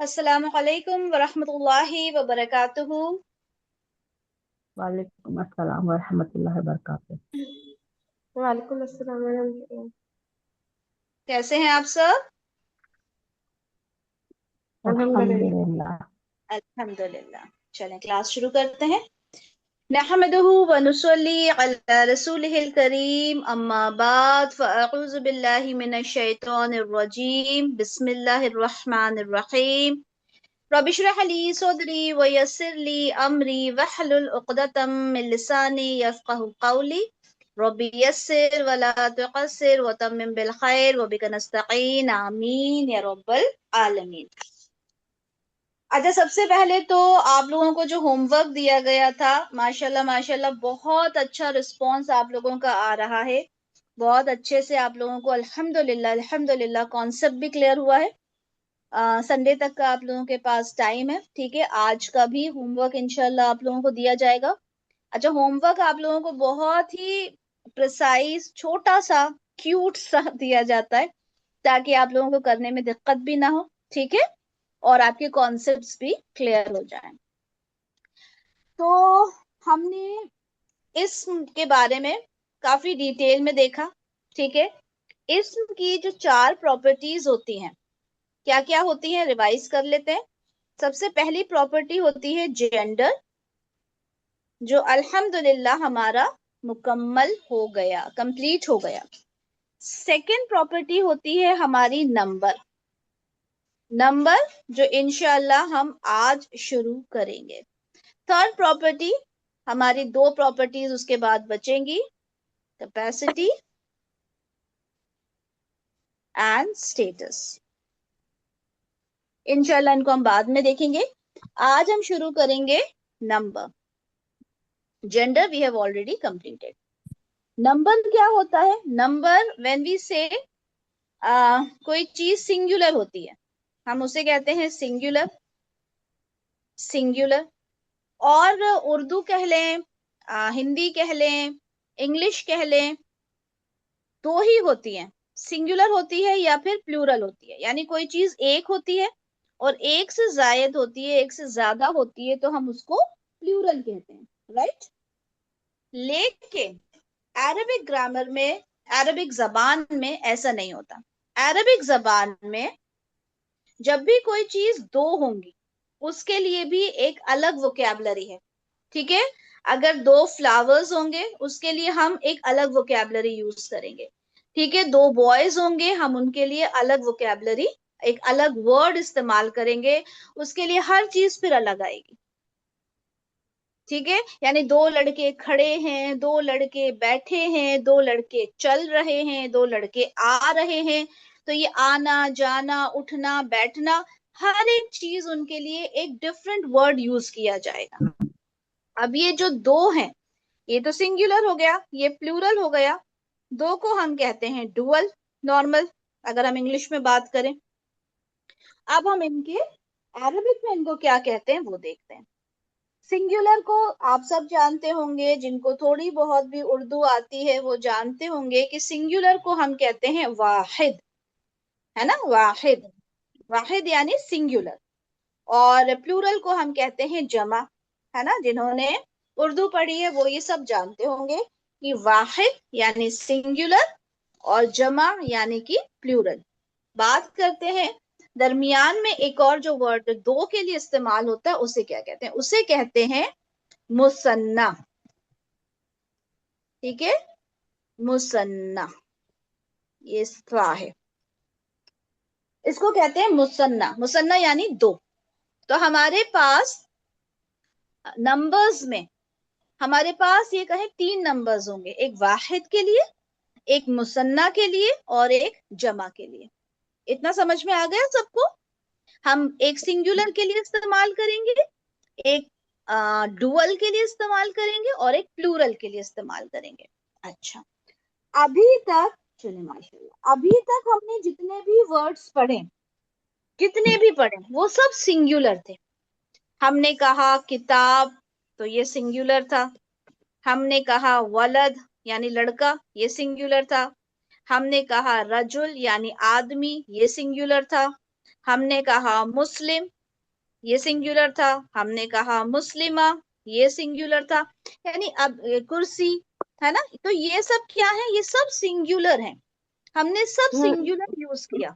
अस्सलामु अलैकुम वरहमतुल्लाहि वबरकातुहू। वालेकुम अस्सलाम वरहमतुल्लाहि वबरकातुह। वालेकुम अस्सलाम वरहमतुल्लाह। कैसे हैं आप सब? अल्हम्दुलिल्लाह। अल्हम्दुलिल्लाह। अल्हम्दुलिल्लाह। चलें क्लास शुरू करते हैं। नहमदुहु व नुसल्ली अला रसूलिहिल करीम, अम्मा बाद, फ़अऊज़ु बिल्लाहि मिनश शैतानिर रजीम, बिस्मिल्लाहिर रहमानिर रहीम। रब्बि इश्रह ली सदरी व यस्सिर ली अमरी वहलुल उक़दतम मिन लिसानी यफ़क़हू क़ौली। रब्बी यस्सिर व ला तुक़स्सिर व तम्मिम बिल खैर व बिका नस्तईन, आमीन या रब्बल आलमीन। अच्छा, सबसे पहले तो आप लोगों को जो होमवर्क दिया गया था, माशाल्लाह माशाल्लाह बहुत अच्छा रिस्पांस आप लोगों का आ रहा है। बहुत अच्छे से आप लोगों को अल्हम्दुलिल्लाह अल्हम्दुलिल्लाह कॉन्सेप्ट भी क्लियर हुआ है। संडे तक का आप लोगों के पास टाइम है, ठीक है। आज का भी होमवर्क इंशाल्लाह आप लोगों को दिया जाएगा। अच्छा, होमवर्क आप लोगों को बहुत ही प्रिसाइज, छोटा सा, क्यूट सा दिया जाता है ताकि आप लोगों को करने में दिक्कत भी ना हो, ठीक है, और आपके कॉन्सेप्ट्स भी क्लियर हो जाएं। तो हमने इस्म के बारे में काफी डिटेल में देखा, ठीक है। इस्म की जो चार प्रॉपर्टीज होती हैं, क्या क्या होती हैं, रिवाइज कर लेते हैं। सबसे पहली प्रॉपर्टी होती है जेंडर, जो अल्हम्दुलिल्लाह हमारा मुकम्मल हो गया, कंप्लीट हो गया। सेकंड प्रॉपर्टी होती है हमारी नंबर, नंबर जो इंशाल्लाह हम आज शुरू करेंगे। थर्ड प्रॉपर्टी, हमारी दो प्रॉपर्टीज उसके बाद बचेंगी, कैपेसिटी एंड स्टेटस। इंशाल्लाह इनको हम बाद में देखेंगे। आज हम शुरू करेंगे number. Gender we have already completed. Number क्या होता है? नंबर व्हेन वी से कोई चीज सिंगुलर होती है, हम उसे कहते हैं सिंगुलर। सिंगुलर, और उर्दू कह लें, हिंदी कह लें, इंग्लिश कह लें, दो ही होती हैं। सिंगुलर होती है या फिर प्लूरल होती है, यानी कोई चीज एक होती है और एक से जायद होती है, एक से ज्यादा होती है, तो हम उसको प्लूरल कहते हैं, राइट। लेकिन अरबिक ग्रामर में, अरबिक जबान में ऐसा नहीं होता। अरबिक जबान में जब भी कोई चीज दो होंगी, उसके लिए भी एक अलग वोकैबलरी है, ठीक है। अगर दो फ्लावर्स होंगे, उसके लिए हम एक अलग वोकैबलरी यूज करेंगे, ठीक है। दो बॉयज होंगे, हम उनके लिए अलग वोकैबलरी, एक अलग वर्ड इस्तेमाल करेंगे, उसके लिए हर चीज फिर अलग आएगी, ठीक है। यानी दो लड़के खड़े हैं, दो लड़के बैठे हैं, दो लड़के चल रहे हैं, दो लड़के आ रहे हैं, तो ये आना जाना उठना बैठना, हर एक चीज उनके लिए एक डिफरेंट वर्ड यूज किया जाएगा। अब ये जो दो हैं, ये तो सिंगुलर हो गया, ये प्लूरल हो गया। दो को हम कहते हैं डुअल, नॉर्मल, अगर हम इंग्लिश में बात करें। अब हम इनके अरबिक में इनको क्या कहते हैं वो देखते हैं। सिंगुलर को आप सब जानते होंगे, जिनको थोड़ी बहुत भी उर्दू आती है वो जानते होंगे कि सिंगुलर को हम कहते हैं वाहिद, है ना, वाहिद। वाहिद यानी सिंगुलर। और प्लूरल को हम कहते हैं जमा, है ना। जिन्होंने उर्दू पढ़ी है वो ये सब जानते होंगे कि वाहिद यानी सिंगुलर और जमा यानी कि प्लूरल। बात करते हैं दरमियान में एक और जो वर्ड दो के लिए इस्तेमाल होता है, उसे क्या कहते हैं? उसे कहते हैं मुसन्ना, ठीक है, मुसन्ना। ये सा है, इसको कहते हैं मुसन्ना। मुसन्ना यानी दो। तो हमारे पास नंबर्स में, हमारे पास ये कहें तीन नंबर्स होंगे, एक वाहिद के लिए, एक मुसन्ना के लिए और एक जमा के लिए। इतना समझ में आ गया सबको? हम एक सिंगुलर के लिए इस्तेमाल करेंगे, एक डुअल के लिए इस्तेमाल करेंगे और एक प्लूरल के लिए इस्तेमाल करेंगे। अच्छा, अभी तक, चलिए माशाल्लाह, अभी तक हमने जितने भी वर्ड्स पढ़े, कितने भी पढ़े, वो सब सिंगुलर थे। हमने कहा किताब, तो ये सिंगुलर था। हमने कहा वलद यानी लड़का, ये सिंगुलर था। हमने कहा रजुल यानी आदमी, ये सिंगुलर था। हमने कहा मुस्लिम, ये सिंगुलर था। हमने कहा मुस्लिमा, ये सिंगुलर था। यानी अब कुर्सी है ना, तो ये सब क्या है, ये सब सिंगुलर है, हमने सब सिंगुलर यूज किया।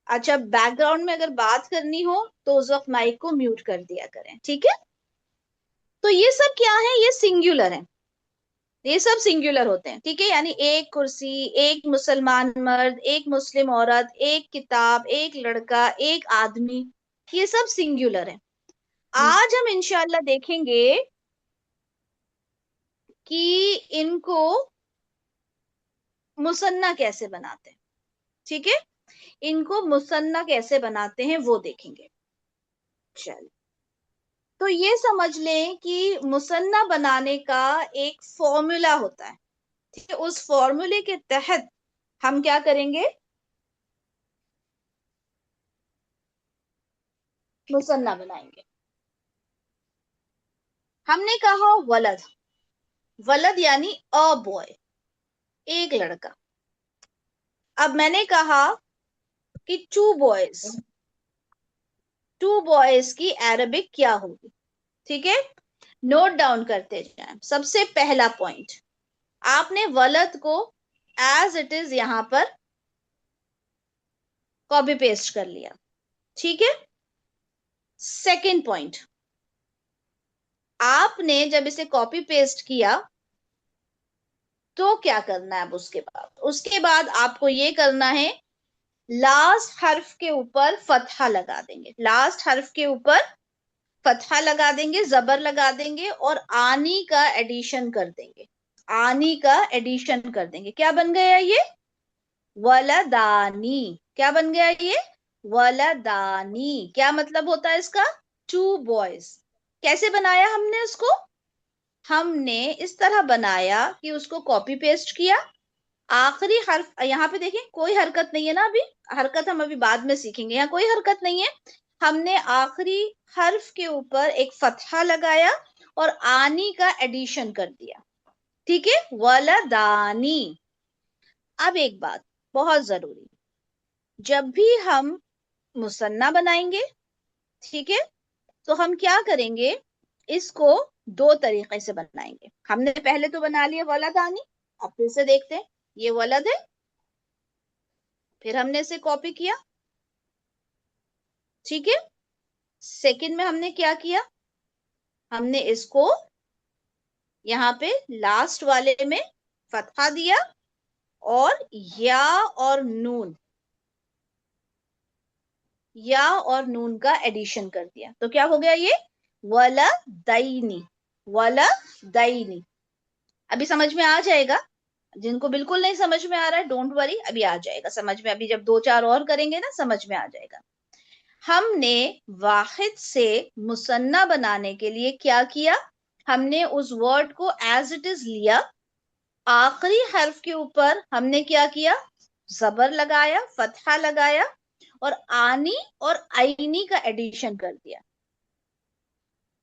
अच्छा, बैकग्राउंड में अगर बात करनी हो तो उस वक्त माइक को म्यूट कर दिया करें, ठीक है। तो ये सब क्या है, ये सिंगुलर है, ये सब सिंगुलर होते हैं, ठीक है। यानी एक कुर्सी, एक मुसलमान मर्द, एक मुस्लिम औरत, एक किताब, एक लड़का, एक आदमी, ये सब सिंगुलर है। आज हम इंशाल्लाह देखेंगे कि इनको मुसन्ना कैसे बनाते हैं, ठीक है। इनको मुसन्ना कैसे बनाते हैं वो देखेंगे। चल, तो ये समझ लें कि मुसन्ना बनाने का एक फॉर्मूला होता है, ठीक है। उस फॉर्मूले के तहत हम क्या करेंगे, मुसन्ना बनाएंगे। हमने कहा वलद, वलद यानी अ बॉय, एक लड़का। अब मैंने कहा कि टू बॉयज, टू बॉयज की अरबिक क्या होगी, ठीक है। नोट डाउन करते जाएं। सबसे पहला पॉइंट, आपने वलद को एज इट इज यहां पर कॉपी पेस्ट कर लिया, ठीक है। सेकंड पॉइंट, आपने जब इसे कॉपी पेस्ट किया तो क्या करना है, अब उसके बाद आपको ये करना है, लास्ट हर्फ के ऊपर फतहा लगा देंगे, लास्ट हर्फ के ऊपर फतहा लगा देंगे, जबर लगा देंगे और आनी का एडिशन कर देंगे, आनी का एडिशन कर देंगे। क्या बन गया ये, वलदानी। क्या बन गया ये, वलदानी। क्या मतलब होता है इसका, टू बॉयज। कैसे बनाया हमने उसको, हमने इस तरह बनाया कि उसको कॉपी पेस्ट किया, आखिरी हर्फ यहाँ पे देखें, कोई हरकत नहीं है ना, अभी हरकत हम अभी बाद में सीखेंगे, यहाँ कोई हरकत नहीं है। हमने आखिरी हर्फ के ऊपर एक फतहा लगाया और आनी का एडिशन कर दिया, ठीक है, वलदानी। अब एक बात बहुत जरूरी, जब भी हम मुसन्ना बनाएंगे, ठीक है, तो हम क्या करेंगे, इसको दो तरीके से बनाएंगे। हमने पहले तो बना लिया वलदानी, अब फिर से देखते हैं, ये वलद है, फिर हमने इसे कॉपी किया, ठीक है। सेकंड में हमने क्या किया, हमने इसको यहाँ पे लास्ट वाले में फतहा दिया और या और नून, या और नून का एडिशन कर दिया, तो क्या हो गया ये, वलदैनी, वलदैनी। अभी समझ में आ जाएगा, जिनको बिल्कुल नहीं समझ में आ रहा है डोंट वरी, अभी आ जाएगा समझ में, अभी जब दो चार और करेंगे ना समझ में आ जाएगा। हमने वाहिद से मुसन्ना बनाने के लिए क्या किया, हमने उस वर्ड को एज इट इज लिया, आखिरी हर्फ के ऊपर हमने क्या किया, जबर लगाया, फतहा लगाया और आनी और आईनी का एडिशन कर दिया।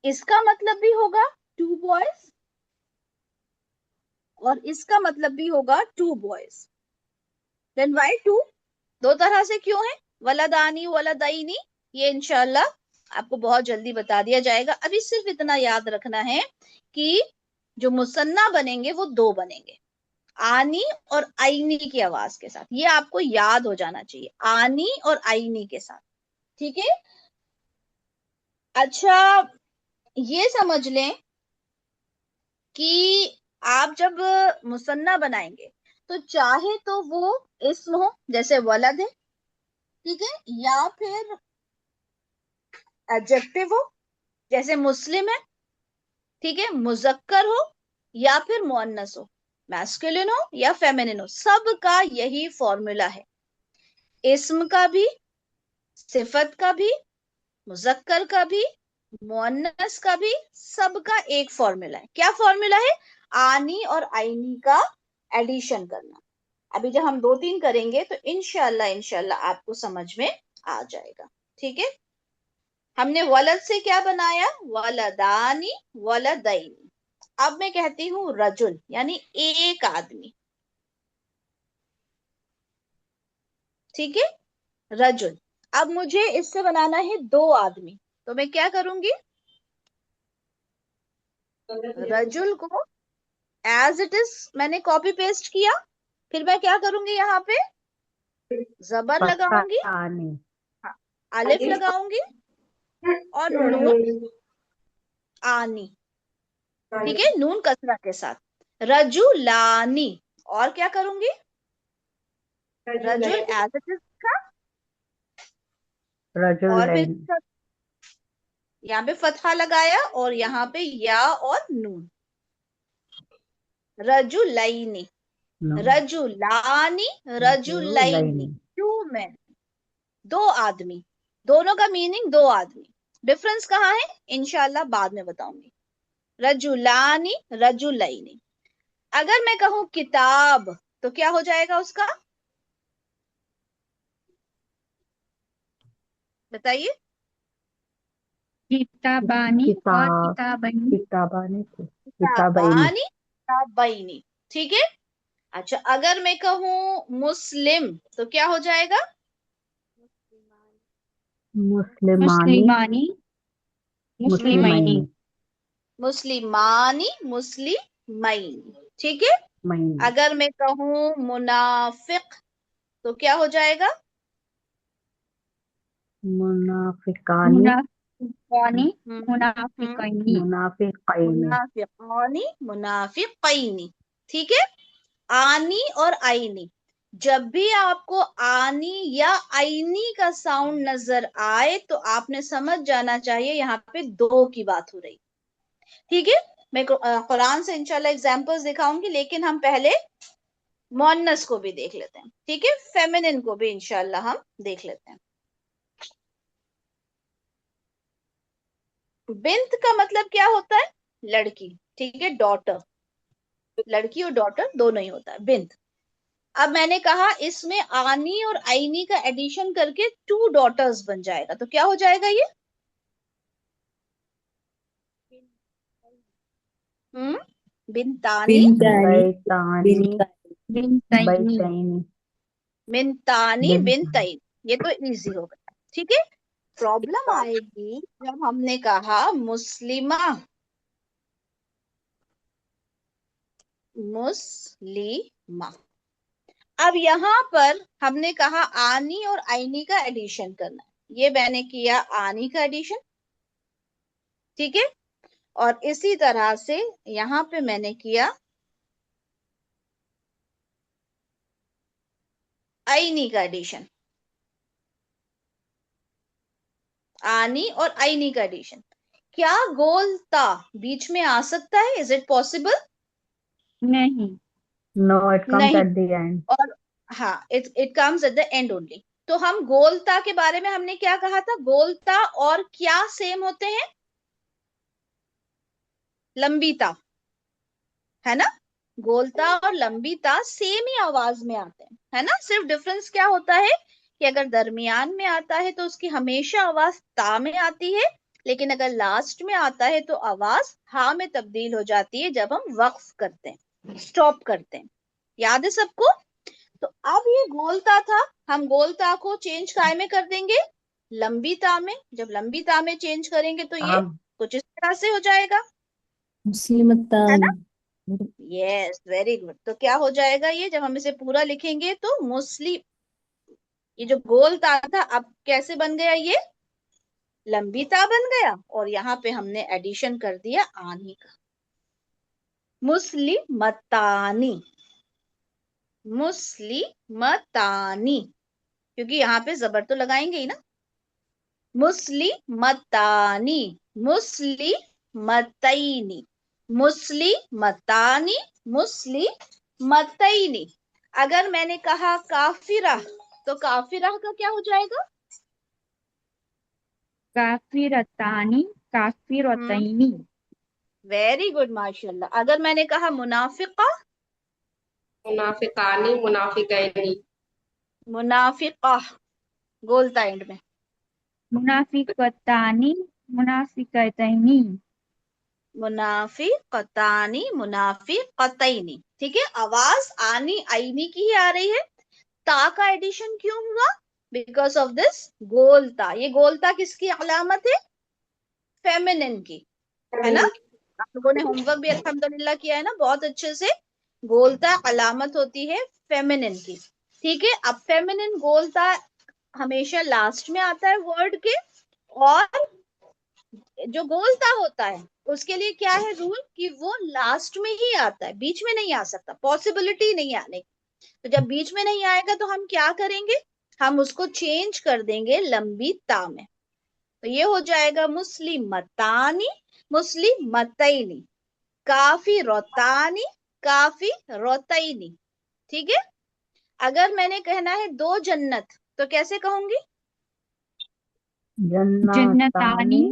इसका मतलब भी होगा टू बॉयज और इसका मतलब भी होगा two boys. Then why two, दो तरह से क्यों है, वलदानी वलदाइनी, ये इंशाल्लाह आपको बहुत जल्दी बता दिया जाएगा। अभी सिर्फ इतना याद रखना है कि जो मुसन्ना बनेंगे वो दो बनेंगे, आनी और आईनी की आवाज के साथ, ये आपको याद हो जाना चाहिए, आनी और आईनी के साथ, ठीक है। अच्छा, ये समझ लें कि आप जब मुसन्ना बनाएंगे तो चाहे तो वो इस्म हो, जैसे वलद है, ठीक है, या फिर एडजेक्टिव हो, जैसे मुस्लिम है, ठीक है, मुजक्कर हो या फिर मुअन्नस हो, मैस्कुलिन हो या फेमिनिन हो, सबका यही फॉर्मूला है, इस्म का भी, सिफत का भी, मुजक्कर का भी, मुअन्नस का भी, सबका एक फॉर्मूला है। क्या फॉर्मूला है, आनी और आईनी का एडिशन करना। अभी जब हम दो तीन करेंगे तो इंशाल्लाह इंशाल्लाह आपको समझ में आ जाएगा, ठीक है। हमने वलद से क्या बनाया, वलदानी वलदैनी। अब मैं कहती हूं रजुल, यानी एक आदमी, ठीक है, रजुल। अब मुझे इससे बनाना है 2 आदमी, तो मैं क्या करूंगी, रजुल को एज इट इज मैंने कॉपी पेस्ट किया, फिर मैं क्या करूंगी, यहाँ पे जबर लगाऊंगी, फतानी। हाँ, अलिफ लगाऊंगी और और नून नून। आनी, ठीक है, नून कसरा के साथ, रजुलानी। और क्या करूंगी, रजुल एज इट इज का, और फिर रजुलैन। यहाँ पे फतहा लगाया और यहाँ पे या और नून, रजुलैनी, नो। रजुलानी, रजुलैनी, रजुलैन। 2 men, 2 आदमी, दोनों का मीनिंग 2 आदमी। डिफरेंस कहाँ है, इंशाल्लाह बाद में बताऊंगी। रजुलानी, रजुलैनी। अगर मैं कहूं किताब तो क्या हो जाएगा उसका, बताइए। किताबानी और किताब। किताबनी। किताबानी थी, किताबैनी। किताबानी, किताबैनी, ठीक है। अच्छा, अगर मैं कहूं मुस्लिम तो क्या हो जाएगा, मुस्लिमानी। मुस्लिमानी, मुस्लिमैनी। मुस्लिमैनी। मुस्लिमानी, मुस्लिमैनी, ठीक है। मैनी। अगर मैं कहूं मुनाफिक तो क्या हो जाएगा, मुनाफिकानी। मुनाफिकानी, हम्म, मुनाफिकैनी। मुनाफिकैनी। मुनाफिकानी, मुनाफिकैनी, ठीक है। आनी और आईनी, जब भी आपको आनी या आईनी का साउंड नजर आए तो आपने समझ जाना चाहिए यहाँ पे 2 की बात हो रही, ठीक है। मैं कुरान से इंशाल्लाह एग्जांपल्स दिखाऊंगी, लेकिन हम पहले मोन्नस को भी देख लेते हैं, ठीक है, फेमिनिन को भी इंशाल्लाह हम देख लेते हैं। बिंत का मतलब क्या होता है, लड़की, ठीक है, डॉटर, लड़की और डॉटर दोनों ही होता है बिंत। अब मैंने कहा इसमें आनी और आईनी का एडिशन करके 2 daughters बन जाएगा, तो क्या हो जाएगा ये, हम्म, बिनतानी, बिनतानी, बैतानी। बिनतैनी। बैतैनी। मिनतानी, बिन। बिनतैन। ये तो इजी हो गया, ठीक है। प्रॉब्लम आएगी जब हमने कहा मुस्लिमा, मुस्लिमा। अब यहाँ पर हमने कहा आनी और आईनी का एडिशन करना है, ये मैंने किया आनी का एडिशन, ठीक है। और इसी तरह से यहाँ पे मैंने किया आईनी का एडिशन, आनी और आईनी का एडिशन। क्या गोलता बीच में आ सकता है, इज इट पॉसिबल, नहीं। नो, इट कम्स नहीं। At the end. और हाँ, it comes at the end only. तो हम गोलता के बारे में हमने क्या कहा था, गोलता और क्या सेम होते हैं, लंबी ता, है ना, गोलता और लंबी ता सेम ही आवाज में आते हैं, है ना। सिर्फ डिफरेंस क्या होता है कि अगर दरमियान में आता है तो उसकी हमेशा आवाज ता में आती है, लेकिन अगर लास्ट में आता है तो आवाज हा में तब्दील हो जाती है जब हम वक्फ करते हैं, स्टॉप करते हैं। याद है सबको। तो अब ये गोलता था, हम गोलता को चेंज काय में कर देंगे, लंबी ता में। जब लंबी ता में चेंज करेंगे तो ये अब कुछ इस तरह से हो जाएगा, है ना। मुस्लिमतान। Yes, very good. तो क्या हो जाएगा ये, जब हम इसे पूरा लिखेंगे तो मुस्लिम, ये जो गोल ता था अब कैसे बन गया, ये लंबी ता बन गया, और यहाँ पे हमने एडिशन कर दिया आनी का, मुस्लिमतानी, मुस्लिमतानी, क्योंकि यहाँ पे जबर तो लगाएंगे ही ना, मुस्लिमतानी, मुस्लिमतैनी, मुस्लिमतानी, मुस्लिमतैनी। अगर मैंने कहा काफिरा तो काफिरा का क्या हो जाएगा, काफिरतानी, हम्म, काफिरतैनी। वेरी गुड, माशाल्लाह। अगर मैंने कहा मुनाफिका, मुनाफिकानी, मुनाफिकैनी। मुनाफिका, गोलता एंड में, मुनाफिकतानी, मुनाफिकतैनी। मुनाफिकतानी, मुनाफिकतैनी, ठीक है। आवाज आनी आईनी की ही आ रही है, ता का एडिशन क्यों हुआ, बिकॉज ऑफ दिस गोलता। ये गोलता किसकी अलामत है? फेमिनिन की, है ना? आप लोगों ने होमवर्क भी अल्हम्दुलिल्लाह किया है ना बहुत अच्छे से। गोलता अलामत होती है फेमिनिन की। ठीक है, अब फेमिनिन गोलता हमेशा लास्ट में आता है वर्ड के, और जो गोलता होता है उसके लिए क्या है रूल कि वो लास्ट में ही आता है, बीच में नहीं आ सकता, पॉसिबिलिटी नहीं आने की। तो जब बीच में नहीं आएगा तो हम क्या करेंगे? हम उसको चेंज कर देंगे लंबी ता में। तो ये हो जाएगा मुस्लिमतानी, मुस्लिमतैनी, काफी रोतानी, काफी रोतैनी। ठीक है, अगर मैंने कहना है दो जन्नत तो कैसे कहूंगी? जन्नतानी जन्नतानी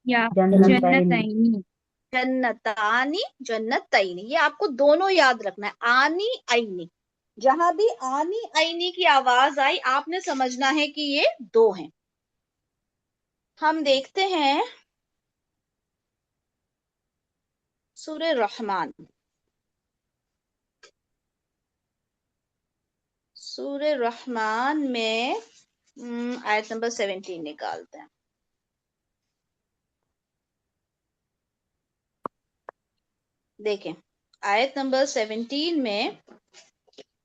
या जन्नतैनी। जन्नतैनी। जन्नतानी, जन्नतैनी, ये आपको दोनों याद रखना है, आनी आईनी। जहां भी आनी आईनी की आवाज आई आपने समझना है कि ये दो हैं। हम देखते हैं सूरह रहमान, सूरह रहमान में आयत नंबर 17 निकालते हैं। देखें, आयत नंबर 17 में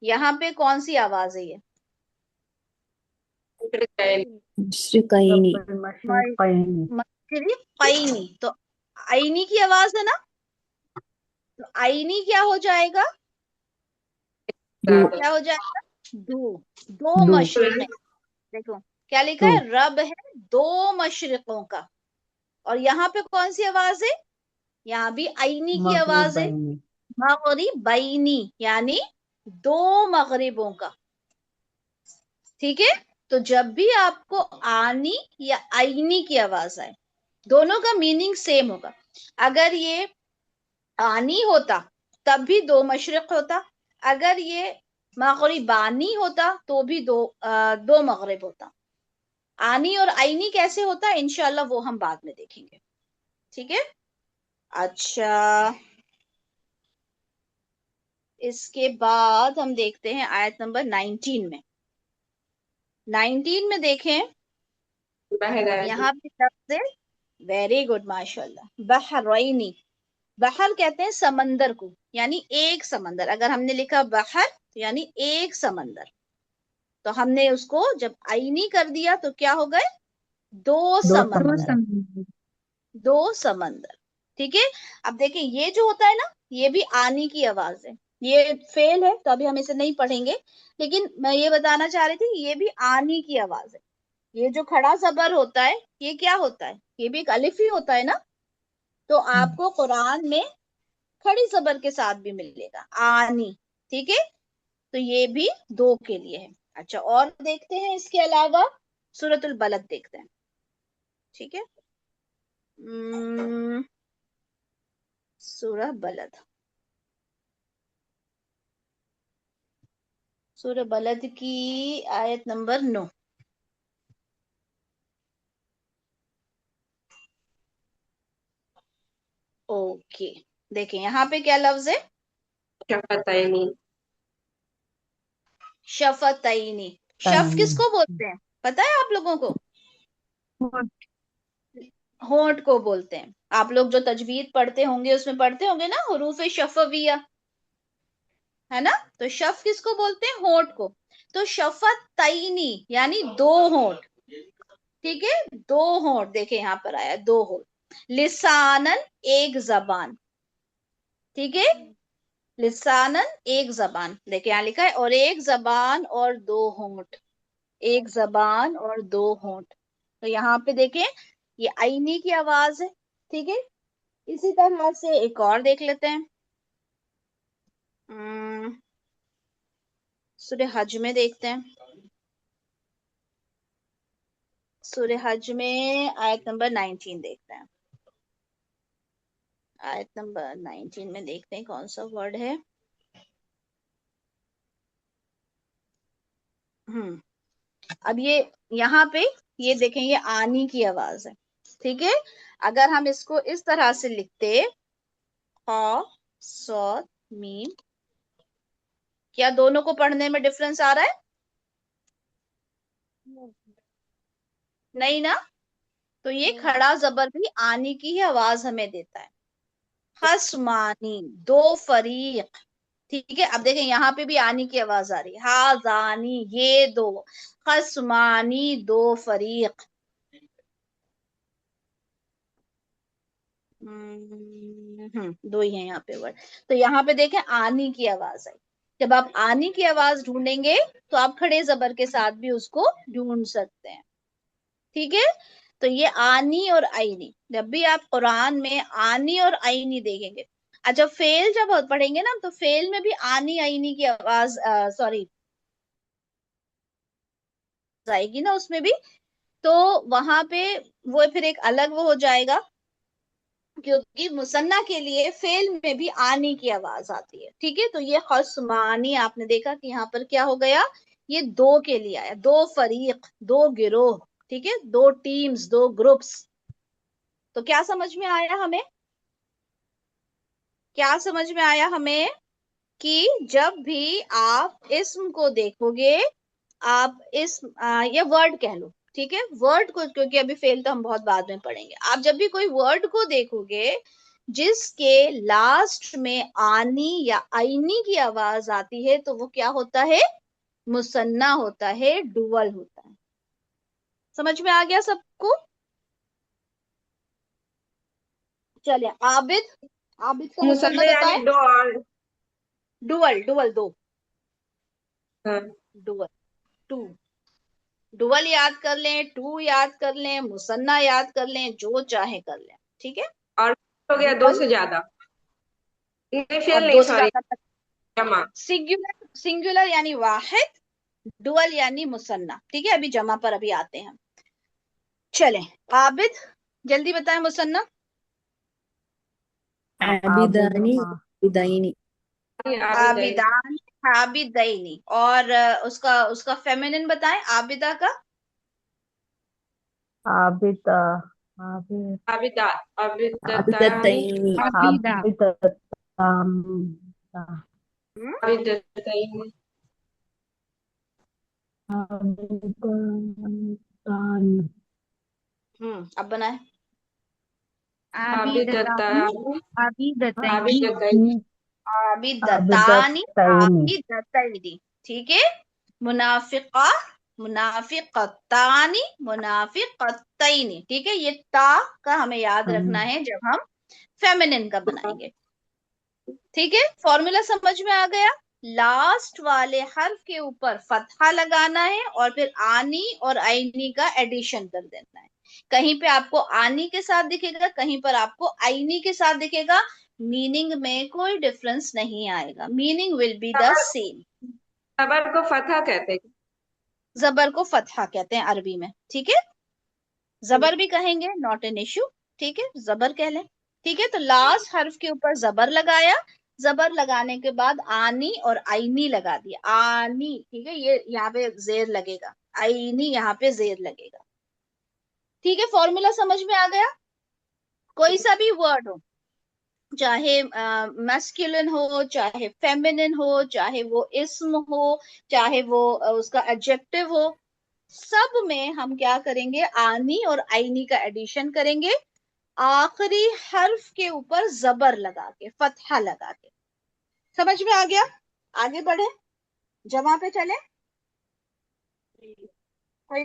यहाँ पे कौन सी आवाज है? ये मुशरिकैनी। रब्बुल मशरिकैनी। मशरिकैनी, तो आईनी की आवाज है ना, तो आईनी क्या हो जाएगा? दो। क्या हो जाएगा? दो। दो दो मशरिक। देखो क्या लिखा दो है, रब है दो मशरिकों का। और यहाँ पे कौन सी आवाज है? यहाँ भी आईनी की आवाज है, मगरिबैनी। मगरिबैनी, यानी दो मगरिबों का। ठीक है, तो जब भी आपको आनी या आईनी की आवाज आए, दोनों का मीनिंग सेम होगा। अगर ये आनी होता तब भी दो मशरिक होता, अगर ये मगरिबानी होता तो भी दो मगरिब होता। आनी और आईनी कैसे होता है इंशाल्लाह वो हम बाद में देखेंगे। ठीक है, अच्छा, इसके बाद हम देखते हैं आयत नंबर 19 में। 19 में देखें, बहरैनी। यहाँ पे लफ्ज है, वेरी गुड माशाल्लाह, बहरैनी। बहर कहते हैं समंदर को, यानी एक समंदर। अगर हमने लिखा बहर तो यानी एक समंदर, तो हमने उसको जब आईनी कर दिया तो क्या हो गए? दो दो दो समंदर। समंदर। समंदर। दो समंदर। ठीक है, अब देखें ये जो होता है ना, ये भी आनी की आवाज है। ये फेल है तो अभी हम इसे नहीं पढ़ेंगे, लेकिन मैं ये बताना चाह रही थी ये भी आनी की आवाज है। ये जो खड़ा जबर होता है ये क्या होता है? ये भी एक अलिफ ही होता है ना। तो आपको कुरान में खड़ी जबर के साथ भी मिलेगा आनी। ठीक है, तो ये भी दो के लिए है। अच्छा, और देखते हैं इसके अलावा सूरतुल बलद देखते हैं। ठीक है, सूरह बलद, सूरह बलद की आयत नंबर 9। ओके, देखें यहाँ पे क्या लफ्ज है? शफतैनी। शफतैनी। शफ तैनी। किसको बोलते हैं पता है आप लोगों को? होंठ को बोलते हैं। आप लोग जो तजवीद पढ़ते होंगे उसमें पढ़ते होंगे ना हुरूफ शफविया, है ना? तो शफ किसको बोलते हैं? होंठ को। तो शफतैनी यानी दो होंठ। ठीक है, दो होंठ, देखे यहाँ पर आया दो होंठ। लिसानन, एक जबान। ठीक है, लिसानन एक जबान, देखिए यहाँ लिखा है, और एक जबान और दो होंठ। एक जबान और दो होंठ। तो यहाँ पे देखें ये आईनी की आवाज है। ठीक है, इसी तरह से एक और देख लेते हैं। सूरह हज में देखते हैं। सूरह हज में आयत नंबर 19 देखते हैं। आयत नंबर 19 में देखते हैं कौन सा वर्ड है। अब ये यहाँ पे ये देखें, ये आनी की आवाज है। ठीक है, अगर हम इसको इस तरह से लिखते ख सौद मीम, क्या दोनों को पढ़ने में डिफरेंस आ रहा है? नहीं ना, तो ये खड़ा जबर भी आनी की ही आवाज हमें देता है। खसमानी, दो फरीक। ठीक है, अब देखें यहाँ पे भी आनी की आवाज आ रही है, हाजानी, ये दो, खसमानी, दो फरीक। दो ही है यहाँ पे वर्ड। तो यहाँ पे देखें आनी की आवाज आई। जब आप आनी की आवाज ढूंढेंगे तो आप खड़े जबर के साथ भी उसको ढूंढ सकते हैं। ठीक है, तो ये आनी और आईनी, जब भी आप कुरान में आनी और आईनी देखेंगे। अच्छा, फेल जब पढ़ेंगे ना, तो फेल में भी आनी आईनी की आवाज, सॉरी, आएगी ना उसमें भी। तो वहां पे वो फिर एक अलग वो हो जाएगा, क्योंकि मुसन्ना के लिए फेल में भी आनी की आवाज आती है। ठीक है, तो ये खस्मानी आपने देखा कि यहाँ पर क्या हो गया, ये दो के लिए आया, दो फरीक, दो गिरोह। ठीक है, दो टीम्स, दो ग्रुप्स। तो क्या समझ में आया हमें, क्या समझ में आया हमें कि जब भी आप इसम को देखोगे, आप इस ये वर्ड कह लो, ठीक है, वर्ड को, क्योंकि अभी फेल तो हम बहुत बाद में पढ़ेंगे। आप जब भी कोई वर्ड को देखोगे जिसके लास्ट में आनी या आईनी की आवाज आती है, तो वो क्या होता है, मुसन्ना होता है, डुअल होता है। समझ में आ गया सबको? चलिए, आबिद, आबिद का मुसन्ना मुसन्ना यानी बताएं। दो और। डुअल, डुअल दो, हाँ। Dual, to. डुअल याद कर लें, टू याद कर लें, मुसन्ना याद कर लें, जो चाहे कर लें। ठीक है, और हो गया दो डुअल से ज्यादा। नहीं और फेल नहीं, दो से सॉरी, ज्यादा। जमा। सिंगुलर, सिंगुलर यानी वाहिद, डुअल यानी मुसन्ना। ठीक है, अभी जमा पर अभी आते हैं। चलें, आबिद जल्दी बताएं मुसन्ना। आबिद, आबिदानी, हाँ। आबिदाइनी। आबिदाइनी। आबिदान, आबिदैनी। और उसका उसका फेमिनिन बताएं, आबिदा का। आबिद, आबिद, आबिदा, आबिदतानी। आबिदतैनी, अबीदा, आबिद, हम्म आबिदतानी। आबिद, अब बनाए। आबिदतानी, आबिदतानी। आबिदतैनी, आबिदतानी। आबिदतानी, आबिदतैनी। आबिदतैनी। ठीक है, मुनाफिका, मुनाफिकतानी, मुनाफिकतैनी। ठीक है, ये ता का हमें याद रखना है जब हम फेमिनिन का बनाएंगे। ठीक है, फॉर्मूला समझ में आ गया। लास्ट वाले हर्फ के ऊपर फतहा लगाना है और फिर आनी और आईनी का एडिशन कर देना है। कहीं पे आपको आनी के साथ दिखेगा, कहीं पर आपको आईनी के साथ दिखेगा। मीनिंग में कोई डिफरेंस नहीं आएगा, मीनिंग विल बी द जबर, सेम। जबर को फतह कहते हैं। जबर को फतहा कहते हैं अरबी में। ठीक है, जबर भी कहेंगे, नॉट एन इश्यू। ठीक है, जबर कह लें। ठीक है, तो लास्ट हर्फ के ऊपर जबर लगाया, जबर लगाने के बाद आनी और आईनी लगा दिया, आनी। ठीक है, ये यहाँ पे जेर लगेगा, आईनी यहाँ पे जेर लगेगा। ठीक है, फॉर्मूला समझ में आ गया। कोई सा भी वर्ड हो, चाहे मैस्कुलिन हो, चाहे फेमिनिन हो, चाहे वो इस्म हो, चाहे वो उसका एडजेक्टिव हो, सब में हम क्या करेंगे, आनी और आईनी का एडिशन करेंगे, आखिरी हर्फ के ऊपर जबर लगा के, फतहा लगा के। समझ में आ गया? आगे बढ़े, जमा पे चले। कोई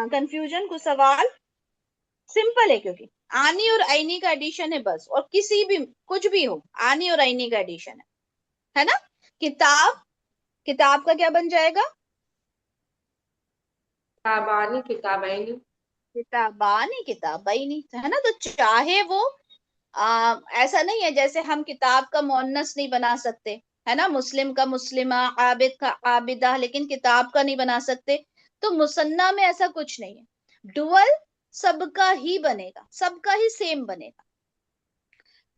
कंफ्यूजन, कुछ सवाल? सिंपल है, क्योंकि आनी और आईनी का एडिशन है बस, और किसी भी कुछ भी हो, आनी और आईनी का एडिशन है ना। किताब, किताब का क्या बन जाएगा, किताबानी, किताबैनी। किताबानी, किताबैनी, है ना। तो चाहे वो ऐसा नहीं है जैसे हम किताब का मुअन्नस नहीं बना सकते, है ना, मुस्लिम का मुस्लिमा, आबिद का आबिदा, लेकिन किताब का नहीं बना सकते। तो मुसन्ना में ऐसा कुछ नहीं है, डुअल सबका ही बनेगा, सबका ही सेम बनेगा।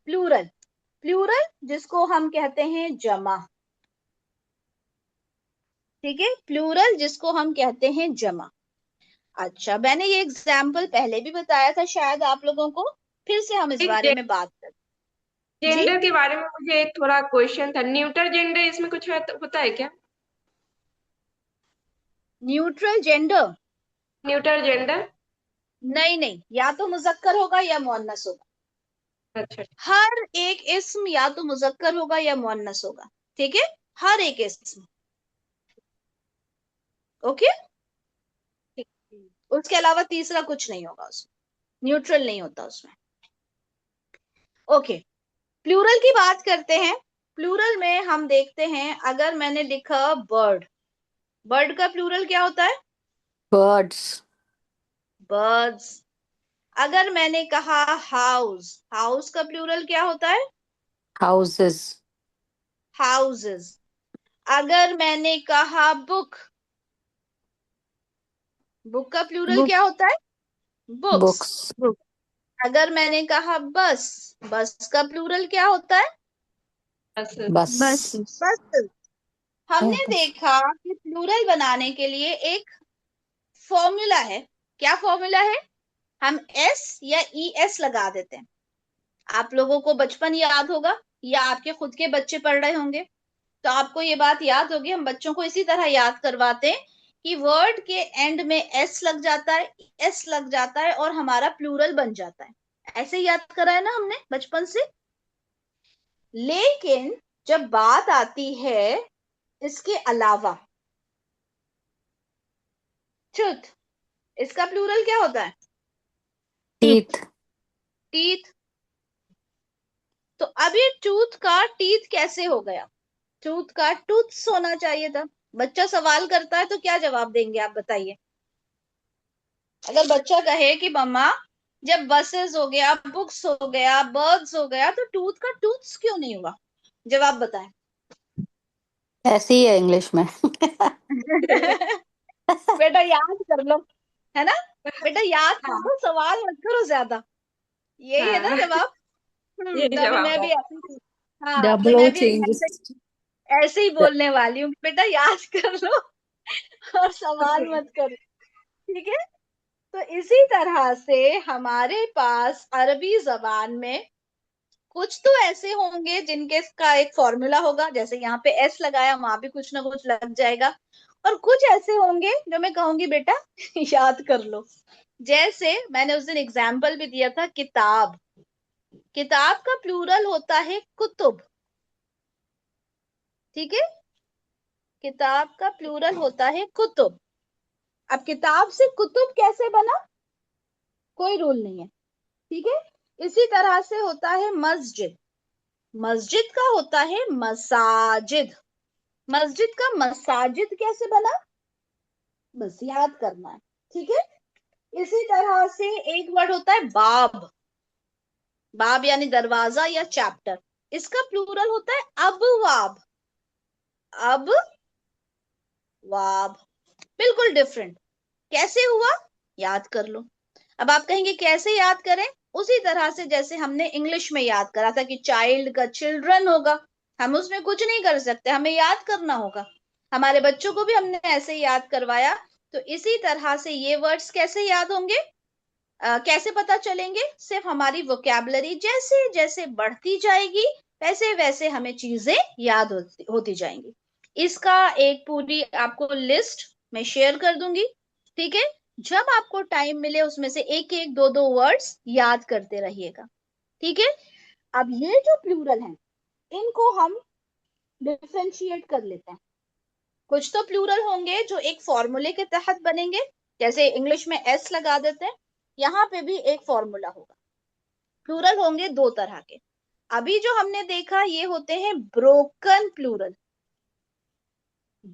प्लूरल, प्लूरल जिसको हम कहते हैं जमा। ठीक है, प्लूरल जिसको हम कहते हैं जमा। अच्छा, मैंने ये एग्जाम्पल पहले भी बताया था शायद आप लोगों को, फिर से हम इस बारे में बात करें। जी, जेंडर के बारे में मुझे एक थोड़ा क्वेश्चन था, न्यूटर जेंडर इसमें कुछ होता है क्या? Neutral gender, neutral gender. नहीं नहीं, या तो मुजक्कर होगा या मुअन्नस होगा। अच्छा। हर एक इस्म या तो मुजक्कर होगा या मुअन्नस होगा, ठीक है, हर एक इस्म। ओके, ठीक। उसके अलावा तीसरा कुछ नहीं होगा उसमें, न्यूट्रल नहीं होता उसमें। ओके, प्लूरल की बात करते हैं। प्लूरल में हम देखते हैं, अगर मैंने लिखा बर्ड, बर्ड का प्लूरल क्या होता है? birds, birds. अगर मैंने कहा हाउस, हाउस का प्लूरल क्या होता है? houses, houses. अगर मैंने कहा बुक, बुक का प्लूरल बुक क्या होता है? बुक्स। books, बुक अगर मैंने कहा बस, बस का प्लूरल क्या होता है? बस। bus, बस बस। oh, हमने bus, देखा कि प्लूरल बनाने के लिए एक फॉर्मूला है। क्या फॉर्मूला है? हम एस या ई एस लगा देते हैं। आप लोगों को बचपन याद होगा, या आपके खुद के बच्चे पढ़ रहे होंगे, तो आपको ये बात याद होगी। हम बच्चों को इसी तरह याद करवाते हैं कि वर्ड के एंड में एस लग जाता है, एस लग जाता है और हमारा प्लूरल बन जाता है। ऐसे याद करा है ना हमने बचपन से। लेकिन जब बात आती है इसके अलावा, ट्रुथ, इसका प्लूरल क्या होता है? teeth, teeth. तो अब ये टूथ का टीथ कैसे हो गया? टूथ का टूथ्स होना चाहिए था। बच्चा सवाल करता है तो क्या जवाब देंगे आप बताइए? अगर बच्चा कहे कि मम्मा, जब बसेस हो गया, बुक्स हो गया, बर्ड्स हो गया, तो टूथ का टूथ्स क्यों नहीं हुआ? जवाब बताएं। ऐसे ही है इंग्लिश में। बेटा याद कर लो, है ना? बेटा याद कर हाँ। लो, सवाल मत करो ज्यादा। यही है ना हाँ, जवाब? यही तो अभी जवाब मैं है। भी ऐसे, हाँ तो double O मैं भी changes. ऐसे ही बोलने वाली हूँ, बेटा याद कर लो और सवाल मत करो, ठीक है? तो इसी तरह से हमारे पास अरबी जबान में कुछ तो ऐसे होंगे जिनके का एक फॉर्मूला होगा, जैसे यहाँ पे एस लगाया, वहां भी कुछ ना कुछ लग जाएगा। और कुछ ऐसे होंगे जो मैं कहूंगी बेटा याद कर लो। जैसे मैंने उस दिन एग्जाम्पल भी दिया था, किताब, किताब का प्लूरल होता है कुतुब, ठीक है? किताब का प्लूरल होता है कुतुब। अब किताब से कुतुब कैसे बना, कोई रूल नहीं है, ठीक है? इसी तरह से होता है मस्जिद, मस्जिद का होता है मसाजिद, मस्जिद का मसाजिद कैसे बना, बस याद करना है, ठीक है? इसी तरह से एक वर्ड होता है बाब, बाब यानी दरवाजा या चैप्टर, इसका प्लूरल होता है अबवाब, अब वाब, बिल्कुल डिफरेंट। कैसे हुआ, याद कर लो। अब आप कहेंगे कैसे याद करें? उसी तरह से जैसे हमने इंग्लिश में याद करा था कि चाइल्ड का चिल्ड्रन होगा, हम उसमें कुछ नहीं कर सकते, हमें याद करना होगा। हमारे बच्चों को भी हमने ऐसे ही याद करवाया। तो इसी तरह से ये वर्ड्स कैसे याद होंगे, कैसे पता चलेंगे? सिर्फ हमारी वोकैबुलरी जैसे जैसे बढ़ती जाएगी, वैसे वैसे हमें चीजें याद होती जाएंगी। इसका एक पूरी आपको लिस्ट मैं शेयर कर दूंगी, ठीक है? जब आपको टाइम मिले उसमें से एक एक दो दो वर्ड्स याद करते रहिएगा, ठीक है? अब ये जो प्लूरल हैं, इनको हम डिफरेंशिएट कर लेते हैं। कुछ तो प्लूरल होंगे जो एक फॉर्मूले के तहत बनेंगे, जैसे इंग्लिश में एस लगा देते हैं, यहाँ पे भी एक फॉर्मूला होगा। प्लूरल होंगे दो तरह के। अभी जो हमने देखा ये होते हैं ब्रोकन प्लूरल,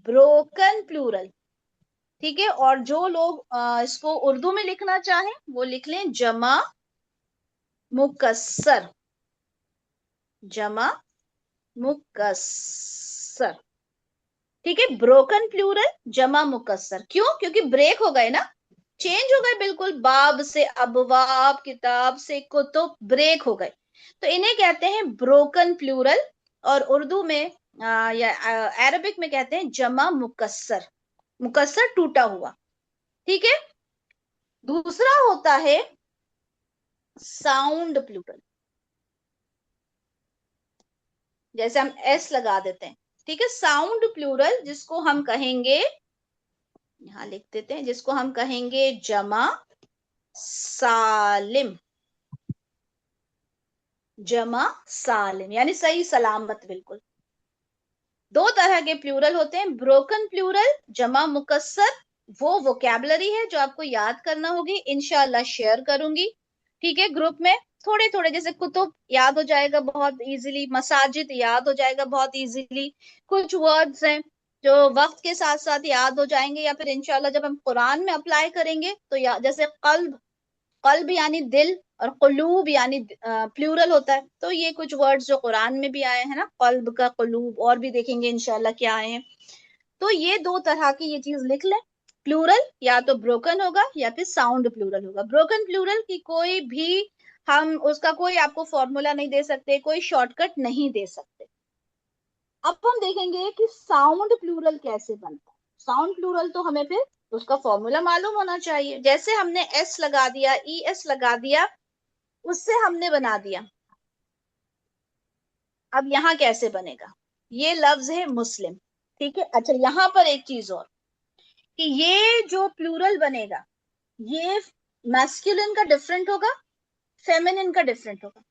ब्रोकन प्लूरल, ठीक है? और जो लोग इसको उर्दू में लिखना चाहें वो लिख लें जमा मुकस्सर, जमा मुकस्सर, ठीक है? ब्रोकन प्लूरल जमा मुकस्सर, क्यों? क्योंकि ब्रेक हो गए ना, चेंज हो गए बिल्कुल, बाब से अबवाब, किताब से कुतुब, ब्रेक हो गए, तो इन्हें कहते हैं ब्रोकन प्लूरल। और उर्दू में या अरबिक में कहते हैं जमा मुकस्सर, मुकस्सर टूटा हुआ, ठीक है? दूसरा होता है साउंड प्लूरल, जैसे हम एस लगा देते हैं, ठीक है? साउंड प्लूरल जिसको हम कहेंगे यहाँ लिख देते हैं, जिसको हम कहेंगे जमा सालिम। जमा सालिम यानी सही सलामत, बिल्कुल। दो तरह के प्लूरल होते हैं, ब्रोकन प्लूरल, जमा मुकस्सर। वो वोकैबुलरी है जो आपको याद करना होगी, इंशाल्लाह शेयर करूंगी, ठीक है, ग्रुप में। थोड़े थोड़े, जैसे कुतुब याद हो जाएगा बहुत इजीली, मसाजिद याद हो जाएगा बहुत इजीली। कुछ वर्ड्स हैं जो वक्त के साथ साथ याद हो जाएंगे, या फिर इंशाल्लाह जब हम कुरान में अप्लाई करेंगे तो जैसे कल्ब, कल्ब यानी दिल, और कुलूब यानी प्लूरल होता है। तो ये कुछ वर्ड्स जो कुरान में भी आए हैं ना, कल्ब का, कुलूब, और भी देखेंगे इंशाल्लाह क्या आए हैं। तो ये दो तरह की ये चीज लिख लें। प्लूरल या तो ब्रोकन होगा या फिर साउंड प्लूरल होगा। ब्रोकन प्लूरल की कोई भी, हम उसका कोई आपको फॉर्मूला नहीं दे सकते, कोई शॉर्टकट नहीं दे सकते। अब हम देखेंगे कि साउंड प्लूरल कैसे बनता है। साउंड प्लूरल तो हमें फिर उसका फॉर्मूला मालूम होना चाहिए। जैसे हमने एस लगा दिया, ई एस लगा दिया, उससे हमने बना दिया। अब यहाँ कैसे बनेगा, ये लफ्ज है मुस्लिम, ठीक है। अच्छा, यहाँ पर एक चीज और, कि ये जो प्लूरल बनेगा, ये मैस्कुलिन का डिफरेंट होगा, फेमिनिन का डिफरेंट होगा।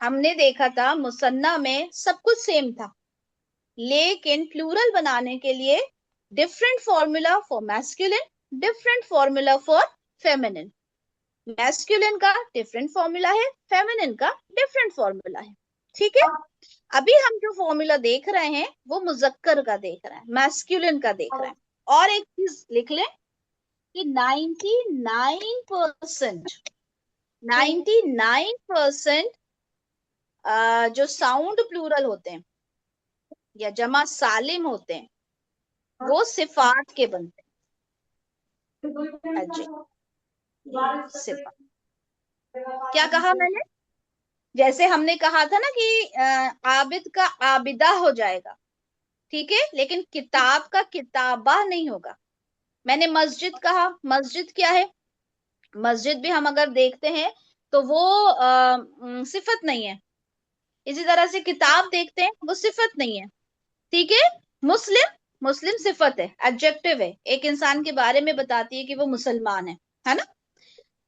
हमने देखा था मुसन्ना में सब कुछ सेम था, लेकिन प्लूरल बनाने के लिए different formula for masculine, different formula for feminine. Masculine का डिफरेंट फॉर्मूला है, फेमिनिन का डिफरेंट फॉर्मूला है, ठीक है। अभी हम जो फॉर्मूला देख रहे हैं वो मुजक्कर का देख रहे हैं, मैस्कुलिन का देख रहे हैं। और एक चीज लिख लें कि 99% जो साउंड प्लूरल होते हैं या जमा सालिम होते हैं, वो सिफात के बनते हैं। सिफात, क्या कहा मैंने? जैसे हमने कहा था ना कि आबिद का आबिदा हो जाएगा, ठीक है, लेकिन किताब का किताबा नहीं होगा। मैंने मस्जिद कहा, मस्जिद क्या है? मस्जिद भी हम अगर देखते हैं तो वो सिफत नहीं है। इसी तरह से किताब देखते हैं, वो सिफत नहीं है, ठीक है। मुस्लिम, मुस्लिम सिफत है, एडजेक्टिव है, एक इंसान के बारे में बताती है कि वो मुसलमान है ना।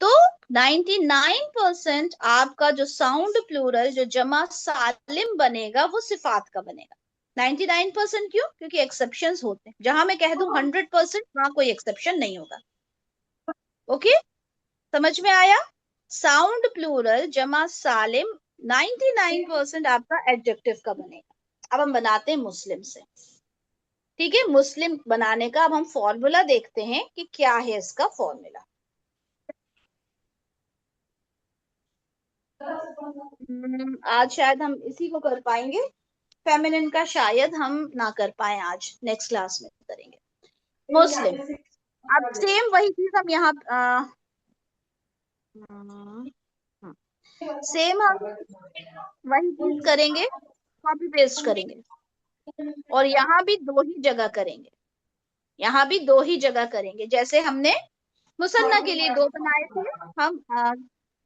तो 99% आपका जो साउंड प्लूरल, जो जमा सालिम बनेगा, वो सिफात का बनेगा। 99% क्यों? क्योंकि एक्सेप्शंस होते हैं। जहां मैं कह दूं 100%, वहां कोई एक्सेप्शन नहीं होगा। ओके, समझ में आया? साउंड प्लूरल जमा सालिम 99% आपका एडजेक्टिव का बनेगा। अब हम बनाते हैं मुस्लिम से, ठीक है। मुस्लिम बनाने का अब हम फॉर्मूला देखते हैं कि क्या है इसका फॉर्मूला। आज शायद हम इसी को कर पाएंगे, फेमिनिन का शायद हम ना कर पाए, आज नेक्स्ट क्लास में करेंगे। मुस्लिम, अब सेम वही चीज हम यहाँ सेम हम वही चीज करेंगे, कॉपी पेस्ट करेंगे, और यहाँ भी दो ही जगह करेंगे, यहाँ भी दो ही जगह करेंगे। जैसे हमने मुसन्ना के लिए दो बनाए थे हम।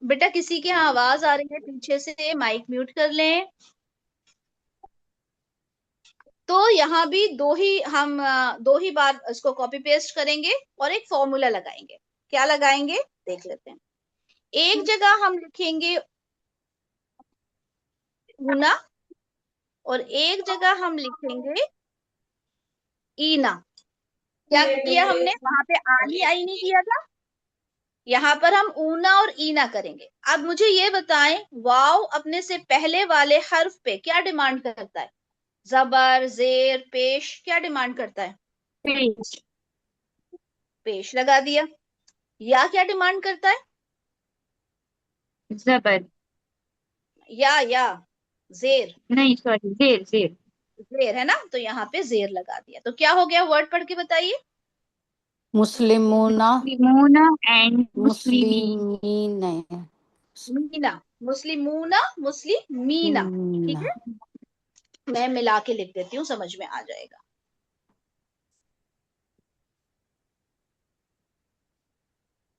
बेटा किसी के यहाँ आवाज आ रही है पीछे से, माइक म्यूट कर लें। तो यहाँ भी दो ही बार इसको कॉपी पेस्ट करेंगे और एक फॉर्मूला लगाएंगे। क्या लगाएंगे देख लेते हैं। एक जगह हम लिखेंगे ऊना, और एक जगह हम लिखेंगे ईना। क्या किया हमने? वहां पे आनी आई नहीं किया था, यहाँ पर हम ऊना और ईना करेंगे। अब मुझे ये बताएं, वाव अपने से पहले वाले हर्फ पे क्या डिमांड करता है? जबर, जेर, पेश, क्या डिमांड करता है? पेश, पेश लगा दिया। या क्या डिमांड करता है? जबर, या जेर, नहीं सॉरी, जेर जेर। जेर है ना, तो यहाँ पे जेर लगा दिया। तो क्या हो गया? वर्ड पढ़ के बताइए। मुस्लिमूना, मुस्लिमूना एंड मुस्लिमीन। मुस्लिमीन है, मीना, मुस्लिमूना, मुस्लिमीना, ठीक मीना। है। मैं मिला के लिख देती हूँ, समझ में आ जाएगा।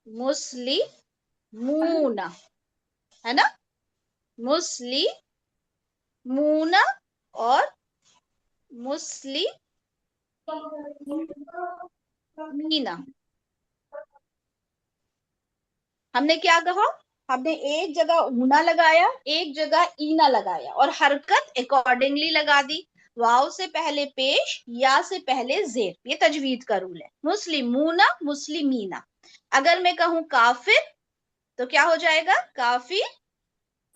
मुस्लिमूना, है ना, मुस्लिमूना और मुस्लिमीना, मीना। हमने क्या कहा, हमने एक जगह ऊना लगाया, एक जगह ईना लगाया और हरकत अकॉर्डिंगली लगा दी। वाव से पहले पेश, या से पहले जेर, ये तजवीद का रूल है। मुस्लिमूना, मुस्लिमीना। अगर मैं कहूं काफिर तो क्या हो जाएगा, काफिर।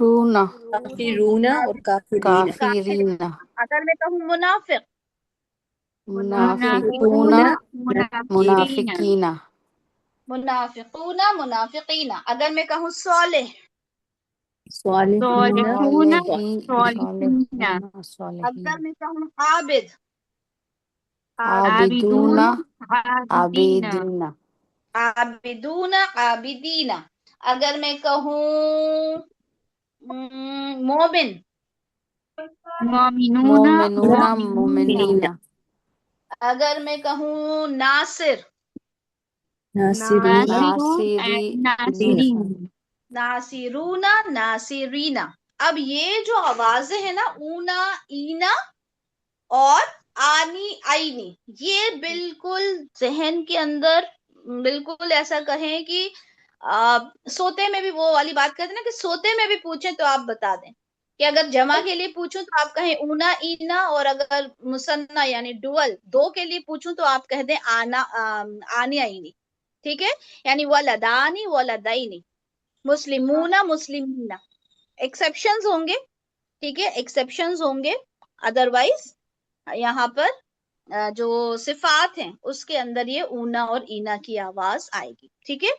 रूना, काफिरूना और काफिरीना। काफिरीना, अगर मैं कहूं मुनाफिक, मुनाफिकूना, मुनाफिकीना मुनाफिकीना, मुनाफिकूना, मुनाफिकीना। अगर मैं कहूं सोलेह, स्वालिहूना सालिहूना सालिहीना सालिहूना, सालिहीन, अगर मैं कहूं आबिद, आबिदूना, आबिदून आबिदीना आबिदीना, आबिदूना, आबिदीना। अगर मैं कहूं मोमिन, मोमिनूना मोमिनूना, मोमिनीना मोमिनीना, अगर मैं कहूं नासिर, नासिरूना नासिरून नासिरी, एंड नासिरीन। नासिरूना, नासिरीना। अब ये जो आवाजें हैं ना, ऊना, ईना और आनी, आईनी, ये बिल्कुल जहन के अंदर, बिल्कुल ऐसा कहें कि सोते में भी वो वाली बात करते हैं ना, कि सोते में भी पूछें तो आप बता दें। कि अगर जमा के लिए पूछूं तो आप कहें ऊना, ईना, और अगर मुसन्ना यानी डुअल दो के लिए पूछूं तो आप कह दें आना, आनी, आईनी। ठीक है, यानी वलदानी, वलदाइनी, मुस्लिमूना, मुस्लिमीना। एक्सेप्शंस होंगे, ठीक है, एक्सेप्शंस होंगे। अदरवाइज यहाँ पर जो सिफात हैं उसके अंदर ये ऊना और ईना की आवाज आएगी। ठीक है,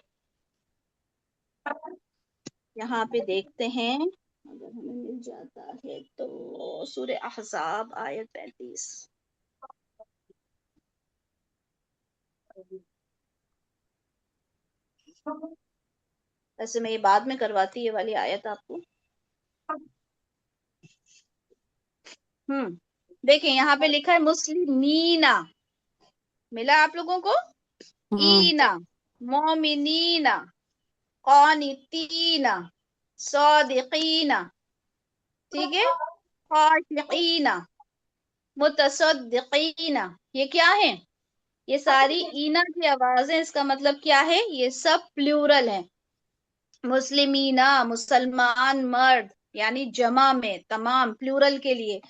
यहाँ पे देखते हैं, अगर हमें मिल जाता है तो सूरह अहज़ाब आयत 35। वैसे मैं ये बाद में करवाती ये वाली आयत आपको। देखें यहाँ पे लिखा है मुस्लिमीना, मिला आप लोगों को, ईना, मोमिनीना, क़ानितीना, सादिकीना, ठीक है, खाशिकीना, मुतसद्दिकीना। ये क्या है, ये सारी ईना की आवाजें, इसका मतलब क्या है, ये सब प्लूरल है। मुस्लिमीना, मुसलमान मर्द, यानी जमा में तमाम, प्लूरल के लिए।